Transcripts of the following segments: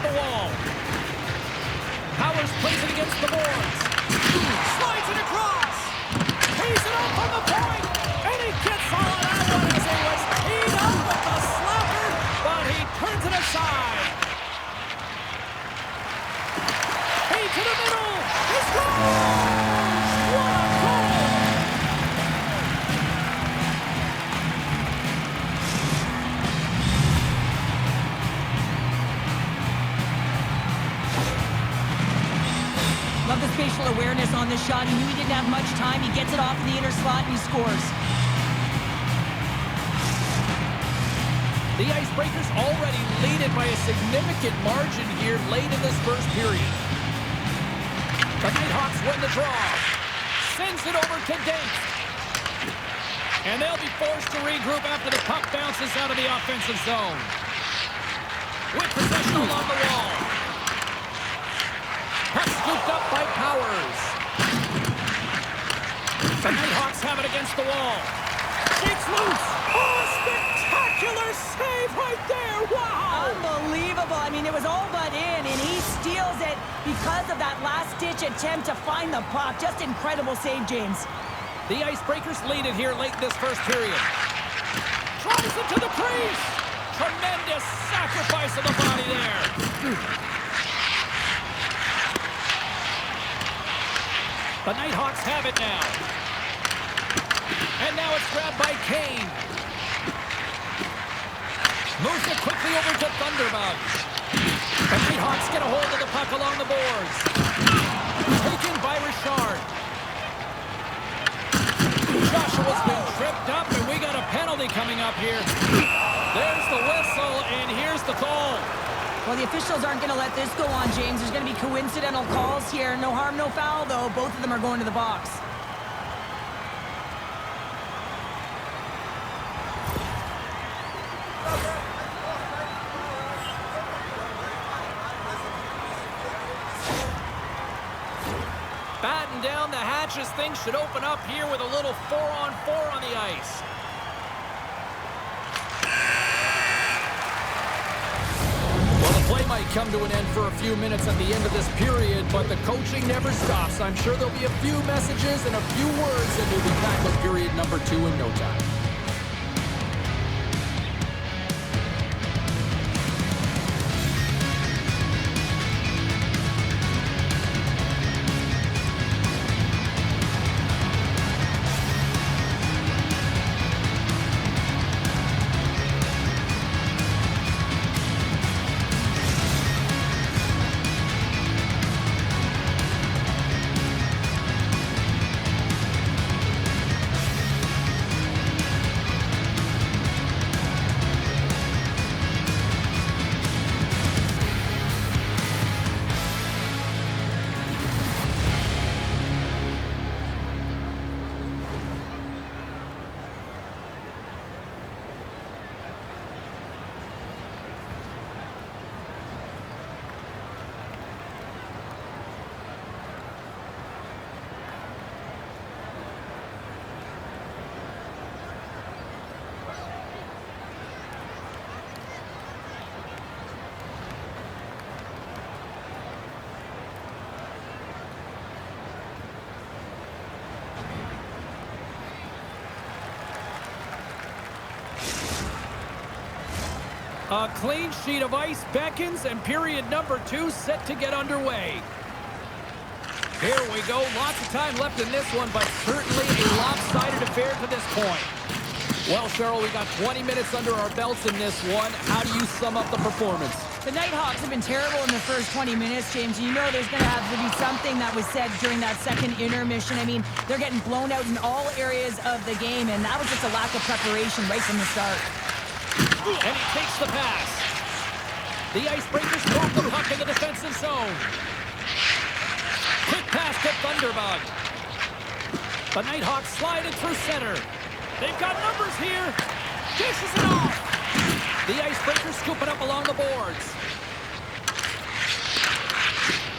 the wall. Powers plays it against the boards. Slides it across. Tees it up on the point. And he gets all of that one as he was teed up with the slapper, but he turns it aside. Hey, to the middle. He scores! What a goal! Love the spatial awareness on this shot. He knew he didn't have much time. He gets it off in the inner slot and he scores. The Icebreakers already lead it by a significant margin here late in this first period. The Nighthawks win the draw. Sends it over to Dink. And they'll be forced to regroup after the puck bounces out of the offensive zone. With possession along the wall. Puck scooped up by Powers. The Nighthawks have it against the wall. Shakes loose. Oh, spectacular save right there. Wow. Unbelievable. I mean, it was all but in, and he steals it because of that last-ditch attempt to find the puck. Just incredible save, James. The Icebreakers lead it here late in this first period. Drives it to the crease. Tremendous sacrifice of the body there. The Nighthawks have it now. And now it's grabbed by Kane. Moves it quickly over to Thunderbug. The Nighthawks get a hold of the puck along the boards. Taken by Richard. Joshua's been tripped up, and we got a penalty coming up here. There's the whistle, and here's the call. Well, the officials aren't going to let this go on, James. There's going to be coincidental calls here. No harm, no foul, though. Both of them are going to the box. Batten down the hatches. Things should open up here with a little 4-on-4 on the ice. Well, the play might come to an end for a few minutes at the end of this period, but the coaching never stops. I'm sure there'll be a few messages and a few words, and we'll be back with period number 2 in no time. A clean sheet of ice beckons, and period number 2 set to get underway. Here we go. Lots of time left in this one, but certainly a lopsided affair to this point. Well, Cheryl, we got 20 minutes under our belts in this one. How do you sum up the performance? The Nighthawks have been terrible in the first 20 minutes, James. You know there's going to have to be something that was said during that second intermission. I mean, they're getting blown out in all areas of the game, and that was just a lack of preparation right from the start. And he takes the pass. The Icebreakers drop the puck in the defensive zone. Quick pass to Thunderbug. The Nighthawks slide it through center. They've got numbers here. Dishes it off. The Icebreakers scoop it up along the boards.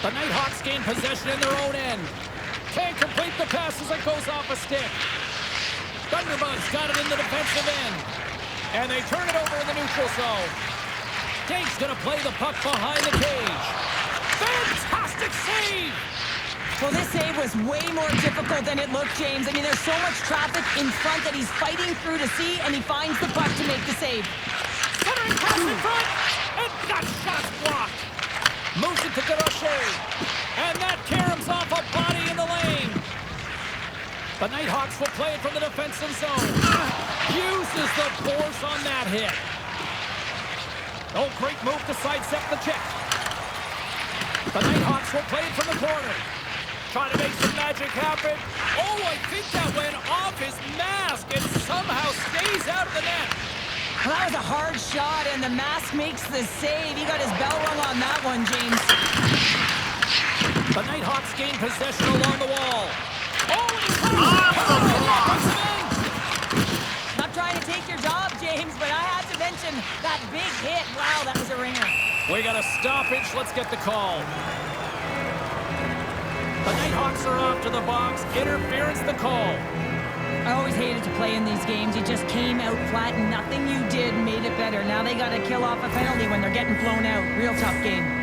The Nighthawks gain possession in their own end. Can't complete the pass as it goes off a stick. Thunderbug's got it in the defensive end. And they turn it over in the neutral zone. Skank's going to play the puck behind the cage. Fantastic save! Well, this save was way more difficult than it looked, James. I mean, there's so much traffic in front that he's fighting through to see, and he finds the puck to make the save. Centering pass in front, and that shot's blocked. Moves it to Garochet, and that caroms off a body in the lane. The Nighthawks will play it from the defensive zone. Uses the force on that hit. Oh, great move to sidestep the check. The Nighthawks will play it from the corner. Trying to make some magic happen. Oh, I think that went off his mask and somehow stays out of the net. Well, that was a hard shot, and the mask makes the save. He got his bell rung on that one, James. The Nighthawks gain possession along the wall. Oh, and he's Not trying to take your job, James, but I have to mention that big hit. Wow, that was a ringer. We got a stoppage. Let's get the call. The Nighthawks are off to the box. Interference the call. I always hated to play in these games. You just came out flat, and nothing you did made it better. Now they got to kill off a penalty when they're getting blown out. Real tough game.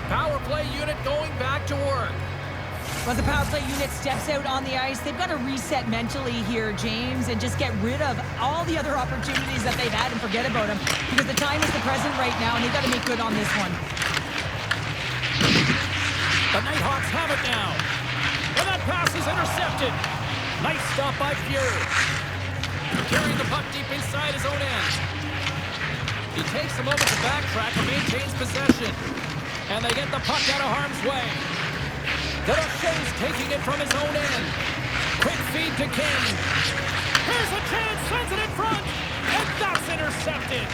Power play unit going back to work. Well, the power play unit steps out on the ice. They've got to reset mentally here, James, and just get rid of all the other opportunities that they've had and forget about them. Because the time is the present right now, and they've got to make good on this one. The Nighthawks have it now. And that pass is intercepted. Nice stop by Fury. Carrying the puck deep inside his own end. He takes a moment to backtrack and maintains possession. And they get the puck out of harm's way. Garochet's taking it from his own end. Quick feed to King. Here's a chance, sends it in front, and that's intercepted.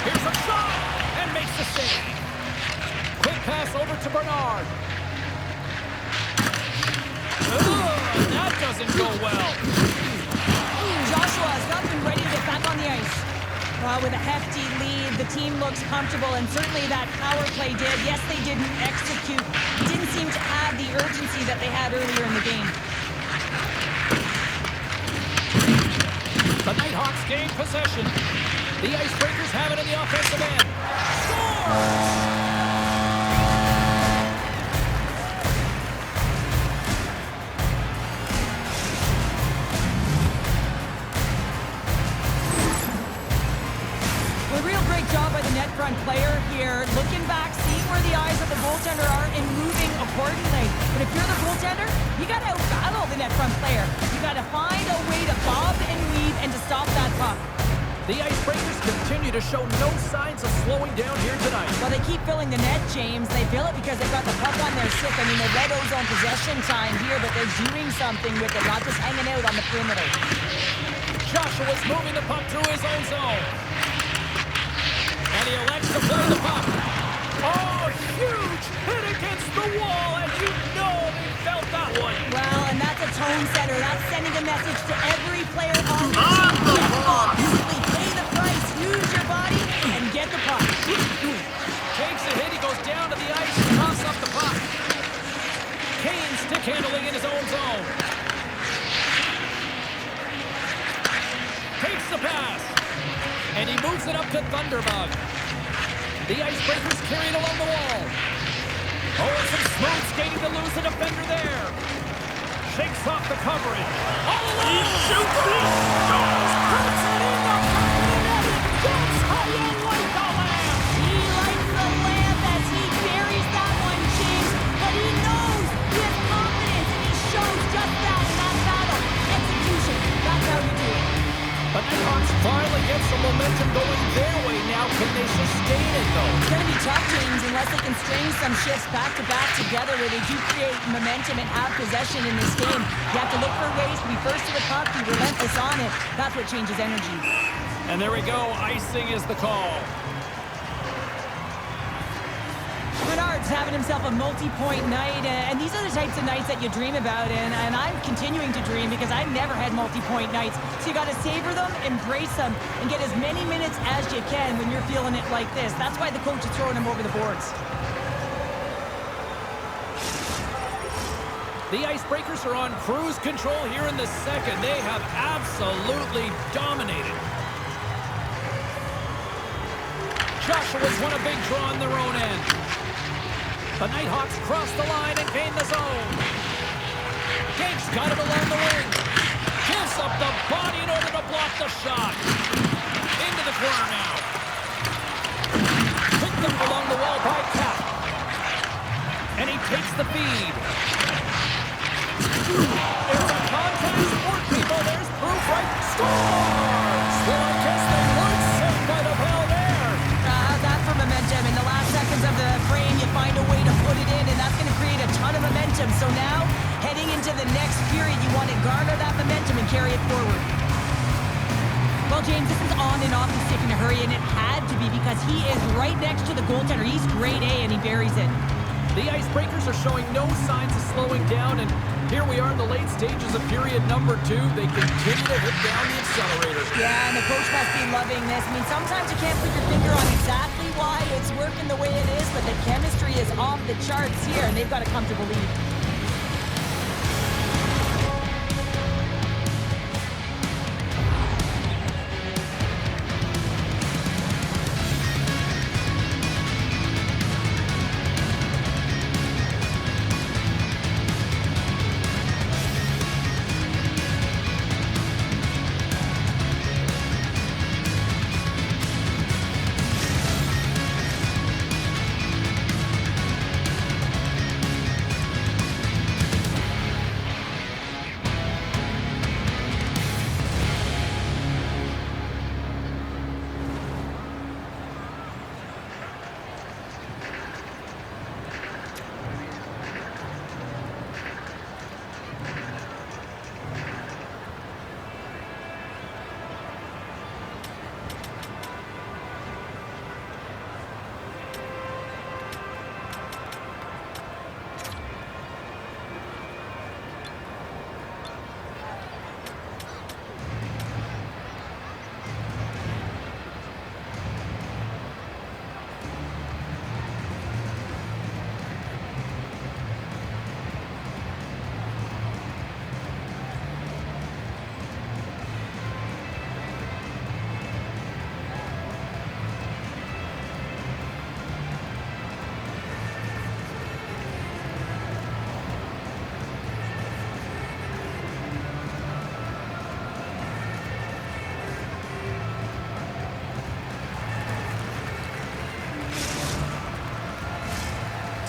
Here's a shot, and makes the save. Quick pass over to Bernard. Ugh, that doesn't go well. Joshua has not been ready to get back on the ice. Well, with a hefty lead, the team looks comfortable, and certainly that power play did. Yes, they didn't execute. It didn't seem to have the urgency that they had earlier in the game. The Nighthawks gain possession. The Icebreakers have it in the offensive end. Scores! Job by the net front player here, looking back, seeing where the eyes of the goaltender are and moving accordingly. But if you're the goaltender, you got to out-battle the net front player. You got to find a way to bob and weave and to stop that puck. The Icebreakers continue to show no signs of slowing down here tonight. Well, they keep filling the net, James. They fill it because they've got the puck on their stick. I mean, they've led ozone possession time here, but they're doing something with it, not just hanging out on the perimeter. Joshua's moving the puck through his own zone. And he elects to play the puck. Oh, huge hit against the wall, and you know they felt that one. Well, and that's a tone setter. That's sending a message to every player on the team. Get up, simply pay the price, use your body, and get the puck. Takes a hit, he goes down to the ice and toss up the puck. Kane stick handling in his own zone. Takes the pass. And he moves it up to Thunderbug. The Icebreakers carry it along the wall. Oh, and some smooth skating to lose the defender there. Shakes off the coverage. All alone. He shoots it. Puts it in the back of the net. That's how you like the lamp. He likes the lamp as he buries that one, James. But he knows he has confidence, and he shows just that in that battle. Execution. That's how you do it. The Nighthawks finally get some momentum going their way now. Can they sustain it, though? It's going to be tough, James, unless they can string some shifts back-to-back together where they do create momentum and have possession in this game. You have to look for ways to be first to the puck, be relentless on it. That's what changes energy. And there we go. Icing is the call. Bernard's having himself a multi-point night, and these are the types of nights that you dream about, and I'm continuing to dream because I've never had multi-point nights. So you got to savor them, embrace them, and get as many minutes as you can when you're feeling it like this. That's why the coach is throwing them over the boards. The Icebreakers are on cruise control here in the second. They have absolutely dominated. Joshua's won a big draw on their own end. The Nighthawks cross the line and gain the zone. Gates got it along the wing. Gives up the body in order to block the shot. Into the corner now. Picked up along the wall by Cap. And he takes the feed. It's a contact sport, people. There's proof, right? Scores! Well, I guess they weren't safe by the bell there. How's that for momentum? In the last seconds of the frame, you find a way to put it in, and that's going to create a ton of momentum. So now, heading into the next period, you want to garner that momentum and carry it forward. Well, James, this is on and off the stick in a hurry, and it had to be because he is right next to the goaltender. He's grade A, and he buries it. The Icebreakers are showing no signs of slowing down, and here we are in the late stages of period number 2. They continue to hit down the accelerator. Yeah, and the coach must be loving this. I mean, sometimes you can't put your finger on exactly why it's working the way it is, but the chemistry is off the charts here, and they've got a comfortable lead.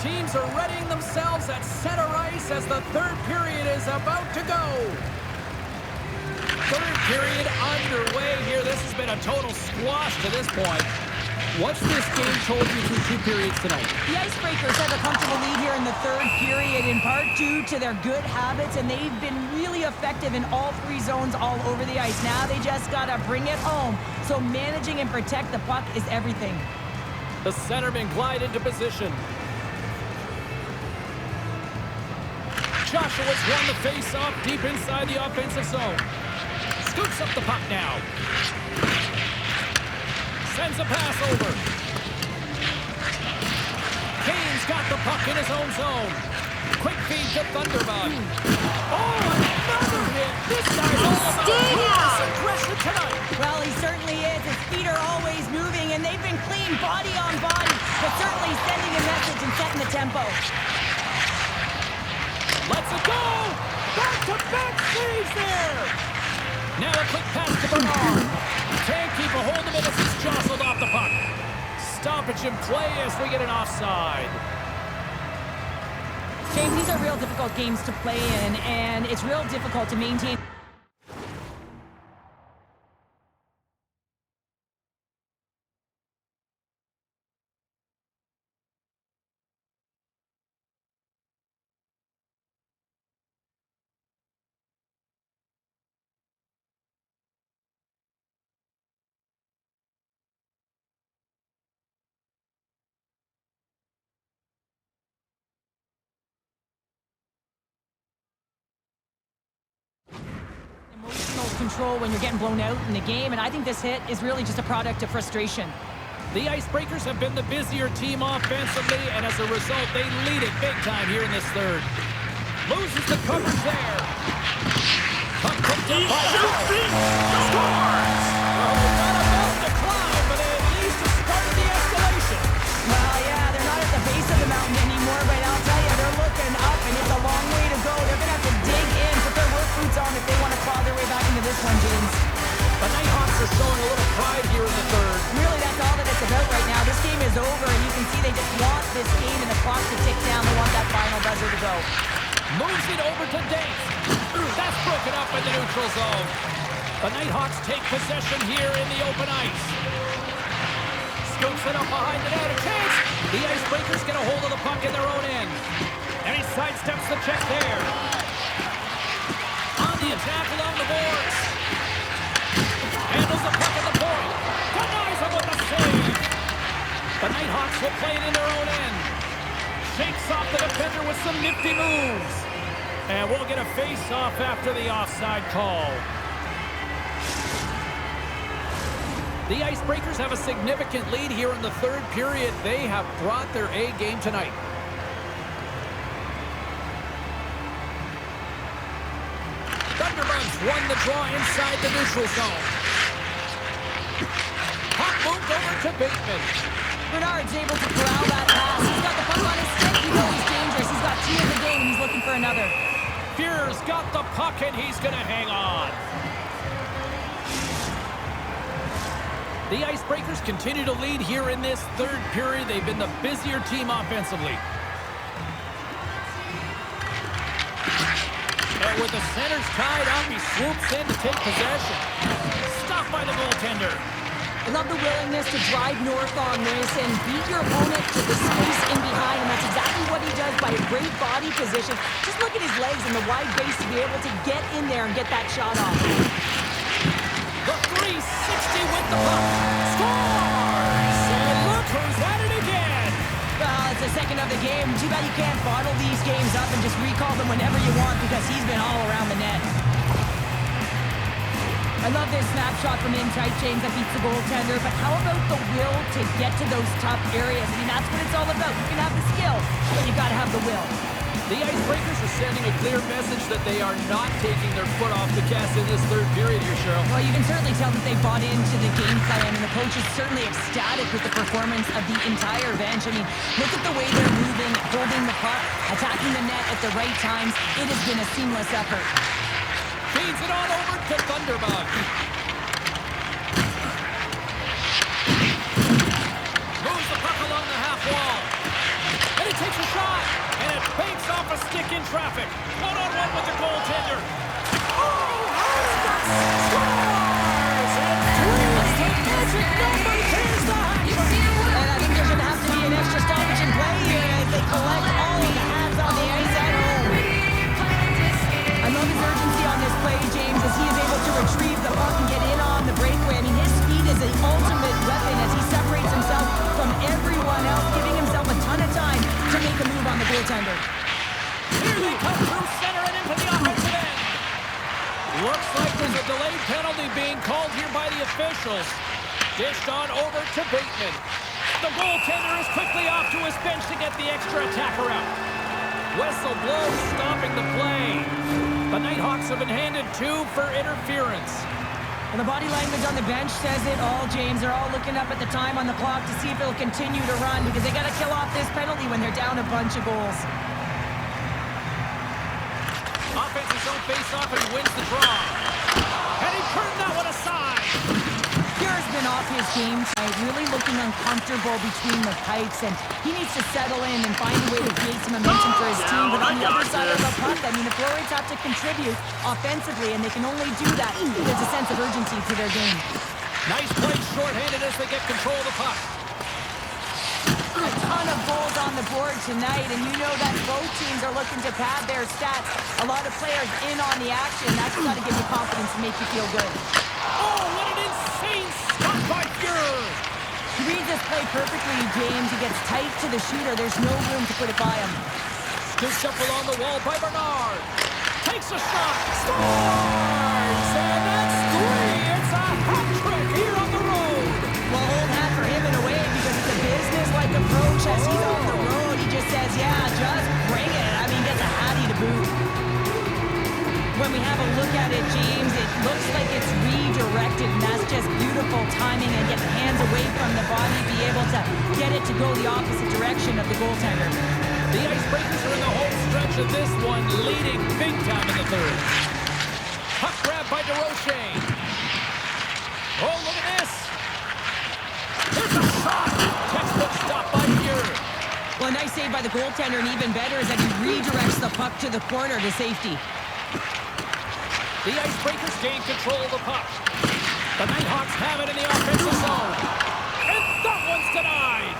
Teams are readying themselves at center ice as the third period is about to go. Third period underway here. This has been a total squash to this point. What's this game told you through 2 periods tonight? The Icebreakers have a comfortable lead here in the third period, in part due to their good habits, and they've been really effective in all 3 zones all over the ice. Now they just got to bring it home. So managing and protect the puck is everything. The centermen glide into position. Joshua's won the face-off deep inside the offensive zone. Scoops up the puck now. Sends a pass over. Kane's got the puck in his own zone. Quick feed to Thunderbug. Oh, another hit! This guy's all about ruthless aggression tonight. Well, he certainly is. His feet are always moving, and they've been clean body on body, but certainly sending a message and setting the tempo. Lets it go! Back-to-back saves there! Now a quick pass to Bernard. Can't keep a hold of it as he's jostled off the puck. Stoppage in play as we get an offside. James, these are real difficult games to play in, and it's real difficult to maintain. Emotional control when you're getting blown out in the game, and I think this hit is really just a product of frustration. The Icebreakers have been the busier team offensively, and as a result, they lead it big time here in this third. Loses the coverage there. Puck picked up by scores! Well, not a mountain to climb, but at least it started the escalation. Well, yeah, they're not at the base of the mountain anymore, but I'll tell you, they're looking up, and it's a long way to go. They're going to have to dig in, put their work boots on if they want to claw their way back into this one, James. The Nighthawks are showing a little pride here in the third. Really, that's all that it's about right now. This game is over, and you can see they just want this game and the clock to tick down. They want that final buzzer to go. Moves it over to Dave. That's broken up in the neutral zone. The Nighthawks take possession here in the open ice. Scoops it up behind the net. A chance. The Icebreakers get a hold of the puck in their own end. And he sidesteps the check there. On the attack along the boards. Handles the puck at the point. Denies him with a save. The Nighthawks will play it in their own end. Shakes off the defender with some nifty moves. And we'll get a face-off after the offside call. The Icebreakers have a significant lead here in the third period. They have brought their A game tonight. Thunderbirds won the draw inside the neutral zone. Puck moved over to Bateman. Bernard's able to corral that pass. He's got the puck on his stick. You know he's dangerous. He's got 2 in the game, and he's looking for another. Fear's got the puck, and he's going to hang on. The Icebreakers continue to lead here in this third period. They've been the busier team offensively. And with the centers tied up, he swoops in to take possession. Stopped by the goaltender. I love the willingness to drive north on this and beat your opponent to the space in behind, and that's exactly what he does by a great body position. Just look at his legs and the wide base to be able to get in there and get that shot off. The 360 with the puck. Scores! And look who's at it again. Well, it's the second of the game. Too bad you can't bottle these games up and just recall them whenever you want because he's been all around the net. I love this snapshot from in tight, James, that beats the goaltender, but how about the will to get to those tough areas? I mean, that's what it's all about. You can have the skill, but you got to have the will. The Icebreakers are sending a clear message that they are not taking their foot off the gas in this third period here, Cheryl. Well, you can certainly tell that they bought into the game plan, and the coach is certainly ecstatic with the performance of the entire bench. I mean, look at the way they're moving, holding the puck, attacking the net at the right times. It has been a seamless effort. Feeds it on over to Thunderbug. Moves the puck along the half wall. And he takes a shot. And it banks off a stick in traffic. One-on-one with the goaltender. Oh, how's that? Scores! And 3 magic number. Here's the hat trick. And I think there's going to have to be an extra stoppage in play here as they collect all of the hats on the ice at home. I love his urgency on this play, James, as he is able to retrieve the puck and get in on the breakaway. I mean, his speed is the ultimate weapon as he separates himself from everyone else, giving himself a ton of time to make a move on the goaltender. Here they come through center and into the offensive end. Looks like there's a delayed penalty being called here by the officials. Dished on over to Bateman. The goaltender is quickly off to his bench to get the extra attacker out. Whistle blows, stopping the play. The Nighthawks have been handed 2 for interference. And the body language on the bench says it all, James. They're all looking up at the time on the clock to see if it'll continue to run because they got to kill off this penalty when they're down a bunch of goals. Offensive zone face-off and wins the draw. And he turned that one aside. Pierre's been off his game tonight, really looking uncomfortable between the pipes, and he needs to settle in and find a way to create some momentum for his team. But on the other side of the puck, I mean, the Florets have to contribute offensively, and they can only do that if there's a sense of urgency to their game. Nice play shorthanded as they get control of the puck. A ton of goals on the board tonight, and you know that both teams are looking to pad their stats. A lot of players in on the action. That's got to give you confidence and make you feel good. Oh, what an insane stop by Fuhr! He reads this play perfectly, James. He gets tight to the shooter. There's no room to put it by him. Scoops up along the wall by Bernard. Takes a shot. Scores! And that's 3. It's a hat trick here on the road. Well, hold that for him in a way because it's a business-like approach as he's on the road. He just says, yeah, just bring it. I mean, gets a hattie to boot. have a look at it, James, it looks like it's redirected, and that's just beautiful timing, and get the hands away from the body, be able to get it to go the opposite direction of the goaltender. The Icebreakers are in the home stretch of this one, leading big time in the third. Puck grab by DeRoche. Oh, look at this. Here's a shot. Textbook stop by Fury. Well, a nice save by the goaltender, and even better is that he redirects the puck to the corner to safety. The Icebreakers gain control of the puck. The Nighthawks have it in the offensive zone. And that one's denied.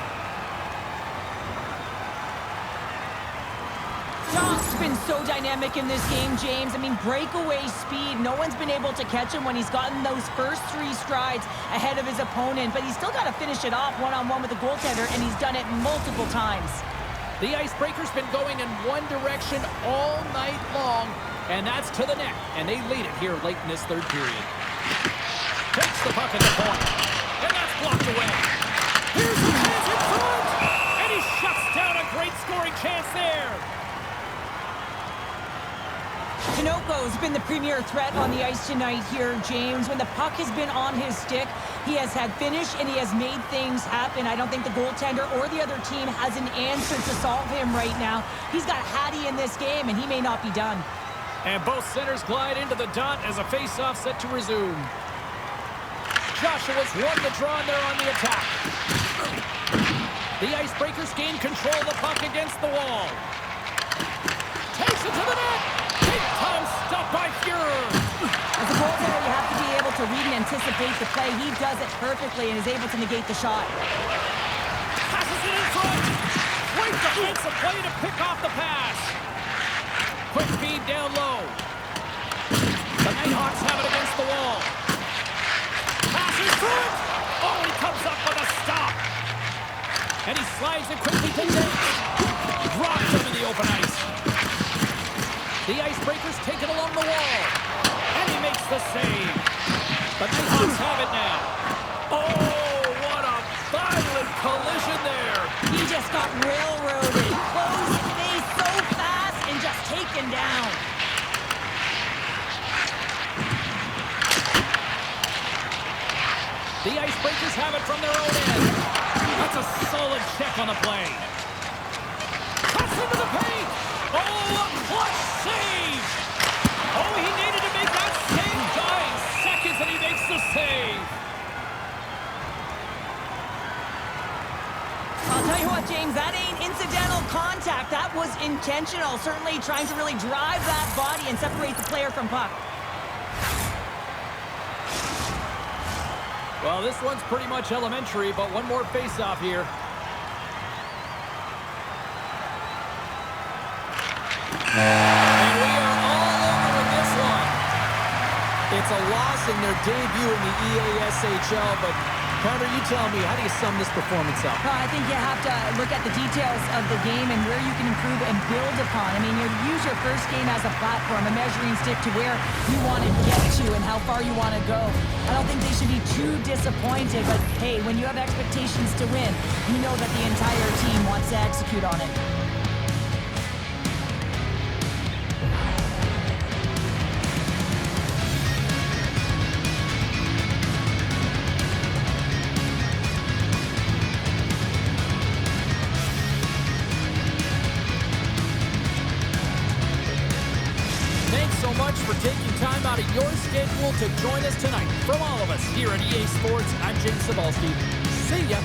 John's been so dynamic in this game, James. I mean, breakaway speed. No one's been able to catch him when he's gotten those first 3 strides ahead of his opponent, but he's still got to finish it off one-on-one with the goaltender, and he's done it multiple times. The Icebreakers been going in one direction all night long, and that's to the net, and they lead it here late in this third period. Takes the puck at the point, and that's blocked away. Here's a chance in front, and he shuts down a great scoring chance there. Tinoco's been the premier threat on the ice tonight here, James. When the puck has been on his stick, he has had finish and he has made things happen. I don't think the goaltender or the other team has an answer to solve him right now. He's got Hattie in this game, and he may not be done. And both centers glide into the dot as a face-off set to resume. Joshua's won the draw there on the attack. The Icebreakers gain control of the puck against the wall. Takes it to the net. Big time stop by Fuhrer. As a goaltender, you have to be able to read and anticipate the play. He does it perfectly and is able to negate the shot. Passes it in front. Great defensive play to pick off the pass. Quick feed down low. The Nighthawks have it against the wall. Pass in front. Oh, he comes up with a stop. And he slides it quickly to net. Drops him in the open ice. The Icebreakers take it along the wall. And he makes the save. The Nighthawks have it now. Oh, what a violent collision there. He just got railroaded. Closed face so fast and just taken down. The Icebreakers have it from their own end. That's a solid check on the play. Cuts into the paint. Oh, a clutch save. Oh, he needed to make that save. 9 seconds, and he makes the save. I'll tell you what, James, that ain't incidental contact. That was intentional. Certainly trying to really drive that body and separate the player from puck. Well, this one's pretty much elementary, but one more face-off here. And we are all over with this one. It's a loss in their debut in the EASHL, but Carter, you tell me, how do you sum this performance up? Well, I think you have to look at the details of the game and where you can improve and build upon. I mean, you use your first game as a platform, a measuring stick to where you want to get to and how far you want to go. I don't think they should be too disappointed, but hey, when you have expectations to win, you know that the entire team wants to execute on it. So much for taking time out of your schedule to join us tonight. From all of us here at EA Sports, I'm James Cebulski. See ya.